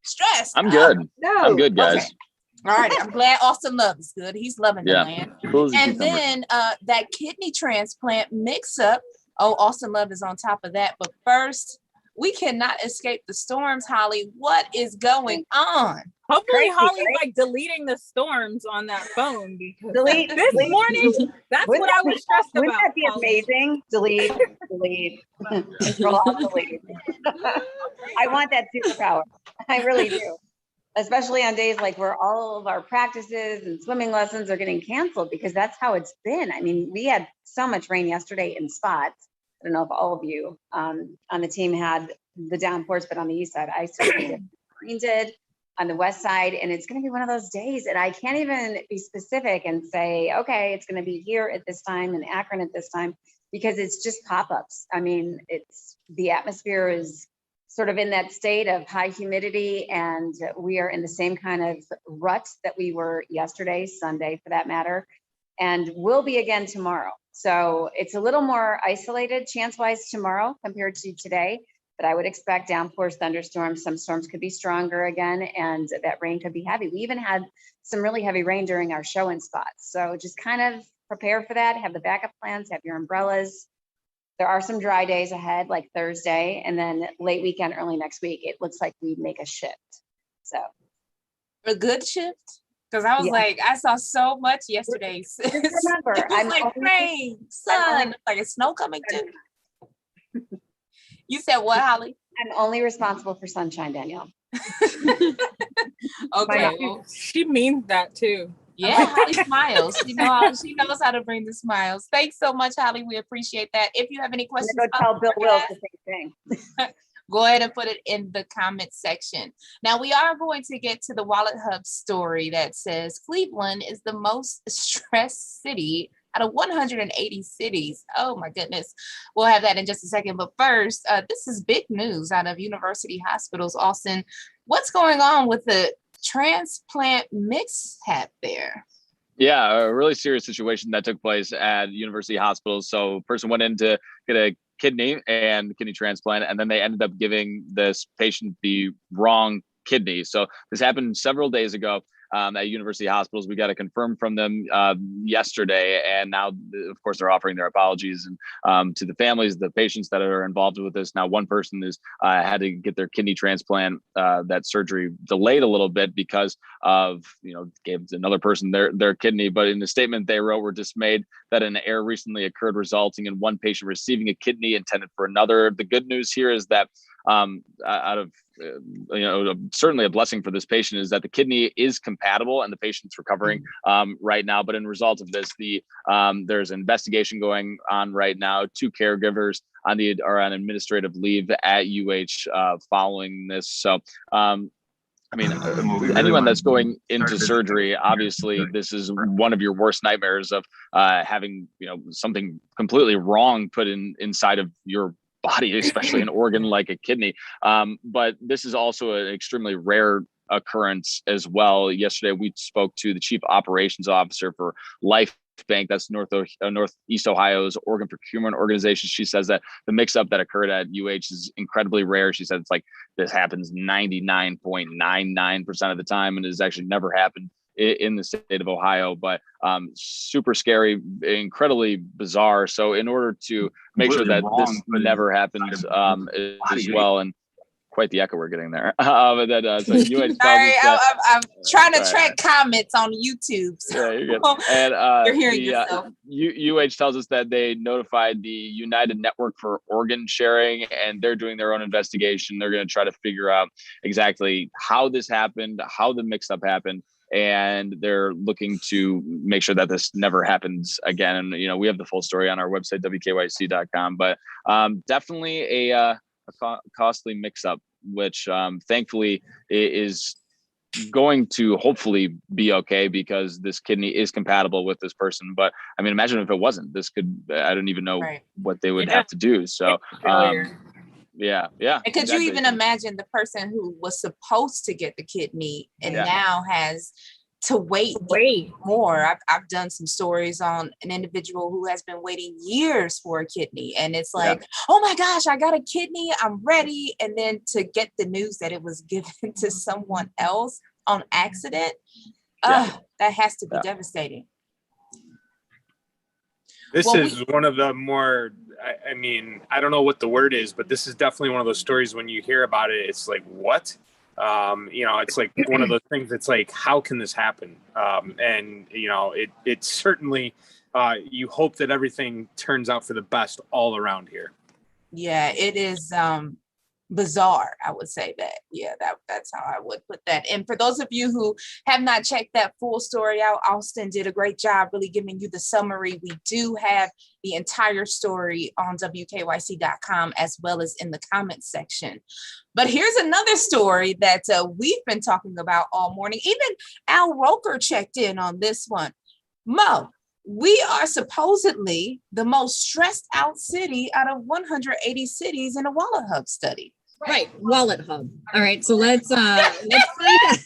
Stress. I'm good. No. I'm good, guys. Okay. All right. I'm glad Austin Love is good. He's loving the land. Cool as a And cucumber. then that kidney transplant mix-up. Oh, Austin Love is on top of that. But first, we cannot escape the storms, Holly. What is going on? Hopefully Crazy, Holly's right? like deleting the storms on that phone because Delete. this morning, that's what I was stressed Wouldn't about. that be Holly. amazing? Delete. Control Alt delete. I want that superpower. I really do. Especially on days like where all of our practices and swimming lessons are getting canceled, because that's how it's been. I mean, we had so much rain yesterday in spots. I don't know if all of you on the team had the downpours, but on the east side, I certainly did. Green did on the west side, and it's going to be one of those days. And I can't even be specific and say, okay, it's going to be here at this time and Akron at this time, because it's just pop-ups. I mean, the atmosphere is sort of in that state of high humidity, and we are in the same kind of rut that we were yesterday, Sunday for that matter, and will be again tomorrow. So it's a little more isolated chance-wise tomorrow compared to today, but I would expect downpours, thunderstorms. Some storms could be stronger again, and that rain could be heavy. We even had some really heavy rain during our show in spots. So just kind of prepare for that, have the backup plans, have your umbrellas. There are some dry days ahead, like Thursday, and then late weekend, early next week, it looks like we make a shift. So A good shift? Because I was like, I saw so much yesterday. Just remember, it was like rain, sun, like a snow coming too. You said what, Holly? I'm only responsible for sunshine, Danielle. Okay. She means that too. Yeah, Holly smiles. She knows how to bring the smiles. Thanks so much, Holly. We appreciate that. If you have any questions, go tell Bill Wills the same thing. Go ahead and put it in the comment section. Now, we are going to get to the WalletHub story that says Cleveland is the most stressed city out of 180 cities. Oh, my goodness. We'll have that in just a second. But first, this is big news out of University Hospitals. Austin, what's going on with the transplant mishap there? Yeah, a really serious situation that took place at University Hospitals. So person went in to get a kidney transplant, and then they ended up giving this patient the wrong kidney. So this happened several days ago at University Hospitals. We got to confirm from them yesterday, and now, of course, they're offering their apologies and to the families, the patients that are involved with this. Now, one person is had to get their kidney transplant, that surgery delayed a little bit because of, gave another person their kidney. But in the statement they wrote, we're dismayed that an error recently occurred, resulting in one patient receiving a kidney intended for another. The good news here is that out of certainly a blessing for this patient is that the kidney is compatible and the patient's recovering right now. But in result of this, there's an investigation going on right now. 2 caregivers are on administrative leave at UH following this. So anyone that's going into surgery, obviously this is one of your worst nightmares of having something completely wrong put inside of your body, especially an organ like a kidney. But this is also an extremely rare occurrence as well. Yesterday, we spoke to the chief operations officer for Life Bank, that's Northeast Ohio's organ procurement organization. She says that the mix-up that occurred at UH is incredibly rare. She said it's like this happens 99.99% of the time, and it has actually never happened in the state of Ohio, but super scary, incredibly bizarre. So in order to make sure that this never happens as well, and quite the echo we're getting there. So UH Sorry, I'm trying to track comments on YouTube. So yeah, you're good. And you're hearing yourself. UH tells us that they notified the United Network for Organ Sharing, and they're doing their own investigation. They're going to try to figure out exactly how this happened, how the mix-up happened, and they're looking to make sure that this never happens again. And, we have the full story on our website, wkyc.com, but definitely a costly mix-up, which thankfully is going to hopefully be okay because this kidney is compatible with this person. But imagine if it wasn't. This could, I don't even know what they would have to do. So yeah. And could you even imagine the person who was supposed to get the kidney and now has to wait more. I've done some stories on an individual who has been waiting years for a kidney, and it's like, oh my gosh, I got a kidney, I'm ready. And then to get the news that it was given to someone else on accident, that has to be devastating. This is one of the more, I mean, I don't know what the word is, but this is definitely one of those stories when you hear about it, it's like, what? It's like one of those things that's like, how can this happen? And it certainly, you hope that everything turns out for the best all around here. Yeah, it is bizarre. I would say that. Yeah, that's how I would put that. And for those of you who have not checked that full story out, Austin did a great job really giving you the summary. We do have the entire story on WKYC.com as well as in the comments section. But here's another story that we've been talking about all morning. Even Al Roker checked in on this one. Mo, we are supposedly the most stressed out city out of 180 cities in a WalletHub study. Right, WalletHub. All right, so let's find out.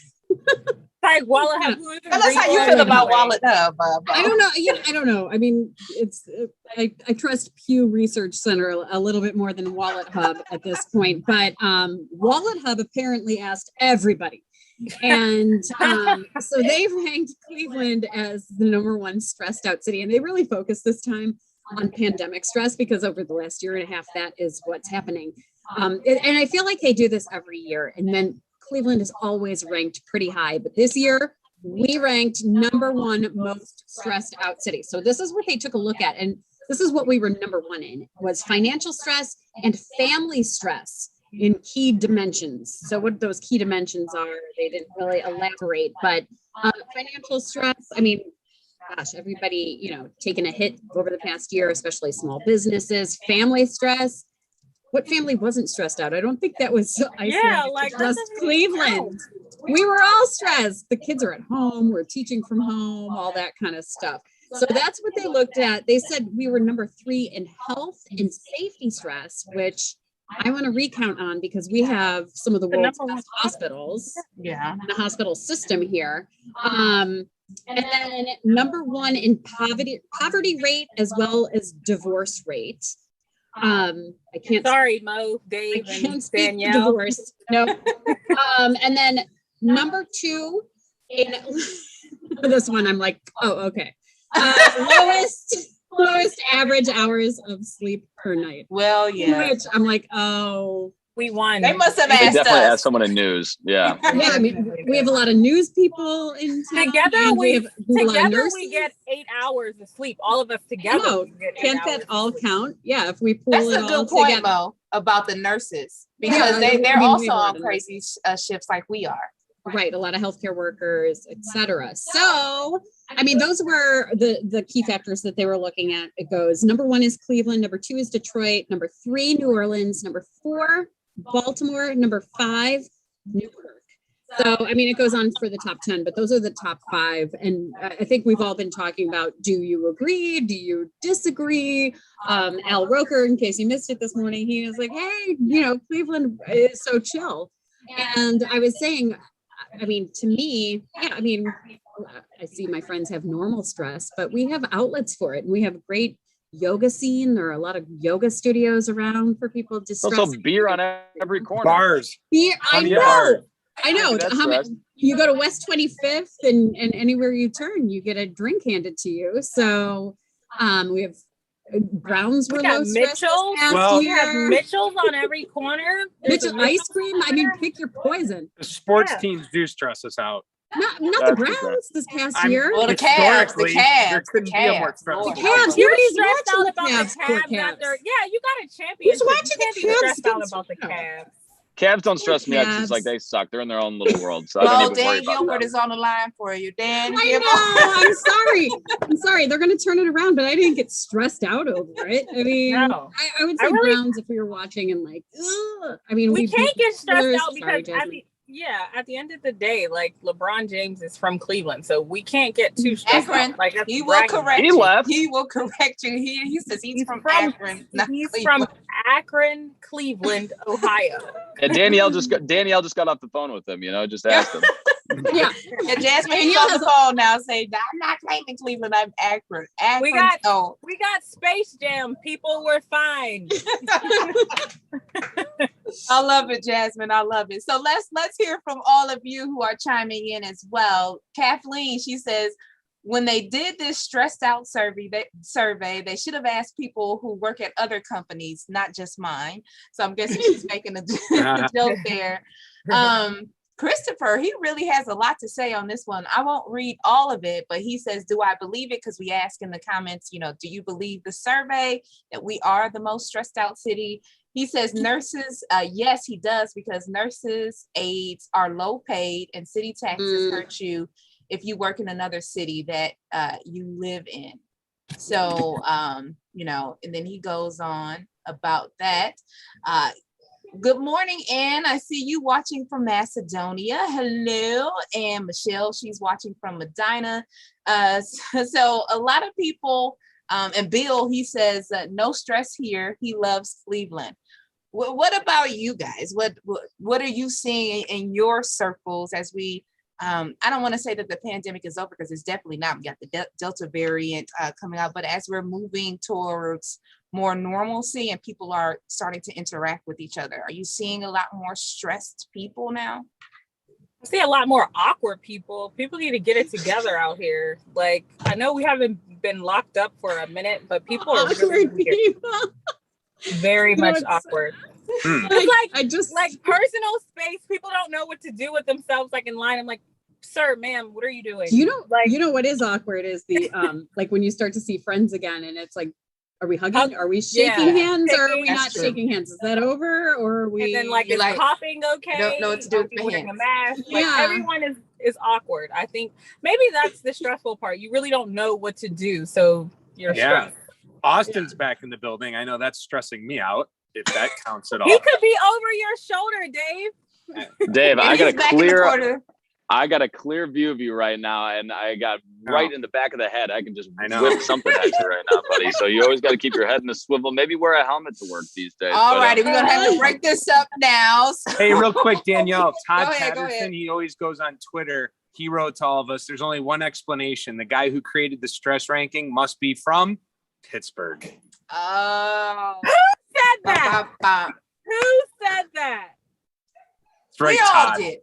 Like WalletHub. Tell us how you feel about WalletHub. I don't know. I don't know. I mean, I trust Pew Research Center a little bit more than WalletHub at this point. But WalletHub apparently asked everybody, and so they ranked Cleveland as the #1 stressed out city, and they really focused this time on pandemic stress because over the last year and a half, that is what's happening. And I feel like they do this every year, and then Cleveland is always ranked pretty high, but this year we ranked #1 most stressed out city. So this is what they took a look at, and this is what we were #1 in, was financial stress and family stress in key dimensions. So what those key dimensions are, they didn't really elaborate, but financial stress, I mean, gosh, everybody, taking a hit over the past year, especially small businesses. Family stress. What family wasn't stressed out? I don't think that was just Cleveland. We were all stressed. The kids are at home. We're teaching from home, all that kind of stuff. So that's what they looked at. They said we were #3 in health and safety stress, which I want to recount on because we have some of the world's best hospitals. Yeah. In the hospital system here. And then #1 in poverty rate as well as divorce rate. I can't. Sorry, Mo, Dave, I can't and speak Danielle. Divorce. No. And then #2 in this one, I'm like, oh, okay. Lowest average hours of sleep per night. Well, yeah. Which I'm like, oh. We won. They must have They asked definitely us. asked someone in news. Yeah. Yeah, I mean, we have a lot of news people in town. Together we we get 8 hours of sleep. All of us together. No, can't that all count? Yeah, if we pull That's it a good all point, together. Mo, about the nurses because they're also on crazy shifts like we are. Right, a lot of healthcare workers, etc. So, I mean, those were the key factors that they were looking at. It goes #1 is Cleveland, #2 is Detroit, #3 New Orleans, #4 Baltimore, #5 Newkirk. So, I mean, it goes on for the top 10, but those are the top 5. And I think we've all been talking about, do you agree? Do you disagree? Al Roker, in case you missed it this morning, he was like, hey, Cleveland is so chill. And I was saying, I mean, to me, yeah, I mean, I see my friends have normal stress, but we have outlets for it. And we have a great yoga scene. There are a lot of yoga studios around for people to stress. Also beer on every corner. Bars. Beer, I know. Bars. I know. You go to West 25th and anywhere you turn, you get a drink handed to you. So we have Browns were low stress we have Mitchell's on every corner. Mitchell ice cream. I mean, pick your poison. The sports teams do stress us out. Not the Browns this past year. Well, the Cavs. There couldn't be a more stressful. The Cavs. You're Nobody's stressed out watching about the Cavs. the Cavs after. Yeah, you got a championship. Who's watching you can't the be Cavs? stressed out about the Cavs. Cavs don't stress me out because it's like they suck. They're in their own little world. So I Well, don't even worry Dan about Gilbert them. is on the line for you. Dan I Gilbert. know. I'm sorry. They're going to turn it around, but I didn't get stressed out over it. I mean, No. I would say Browns if we were watching and like, ugh. I mean, We can't get stressed Steelers. out because Sorry, Yeah, at the end of the day, like LeBron James is from Cleveland, so we can't get too stressed Akron. out. Like that's He will bragging correct He you. left. He will correct you. He says he's from Akron, not he's Cleveland. from Akron, Cleveland, Ohio. Yeah, Danielle just got off the phone with him. Just asked him. Yeah. Yeah, Jasmine, he's Danielle on the has phone now saying, I'm not claiming Cleveland, I'm Akron. We got Space Jam. People were fine. I love it, Jasmine. I love it. So let's hear from all of you who are chiming in as well. Kathleen, she says, when they did this stressed out survey, they should have asked people who work at other companies, not just mine. So I'm guessing she's making a joke there. Christopher, he really has a lot to say on this one. I won't read all of it, but he says, do I believe it? Because we ask in the comments, do you believe the survey that we are the most stressed out city? He says nurses, yes, he does, because nurses, aides are low paid and city taxes hurt you if you work in another city that you live in. So, and then he goes on about that. Good morning, Ann. I see you watching from Macedonia. Hello. And Michelle, she's watching from Medina. So a lot of people, and Bill, he says, no stress here. He loves Cleveland. What about you guys? What are you seeing in your circles as we, I don't want to say that the pandemic is over because it's definitely not. We got the Delta variant coming out, but as we're moving towards more normalcy and people are starting to interact with each other, are you seeing a lot more stressed people now? I see a lot more awkward people. People need to get it together out here. Like, I know we haven't been locked up for a minute, but people are really weird. Very much awkward. It's like personal space. People don't know what to do with themselves, like in line. I'm like, sir, ma'am, what are you doing? What is awkward is the like when you start to see friends again and it's like, are we hugging? Are we shaking hands? Or are we not shaking hands? Is that over? Or are we? And then is coughing okay? Don't know what to do with wearing a mask. Like everyone is awkward. I think maybe that's the stressful part. You really don't know what to do, so you're stressed. Austin's back in the building. I know that's stressing me out, if that counts at all. He could be over your shoulder, Dave. Dave, I got a clear view of you right now, and I got right in the back of the head. I can just whip something at you right now, buddy. So you always got to keep your head in a swivel. Maybe wear a helmet to work these days. All righty, we're gonna have to break this up now. Hey, real quick, Danielle, Todd Patterson, he always goes on Twitter. He wrote to all of us, there's only one explanation. The guy who created the stress ranking must be from Pittsburgh. Oh. Who said that? Who said that? That's right, we all Todd. did.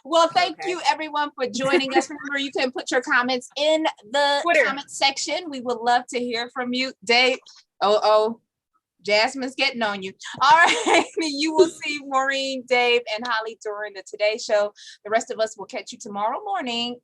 Well, thank you everyone for joining us. Remember, you can put your comments in the comment section. We would love to hear from you. Dave, Jasmine's getting on you. All right. You will see Maureen, Dave, and Holly during the Today Show. The rest of us will catch you tomorrow morning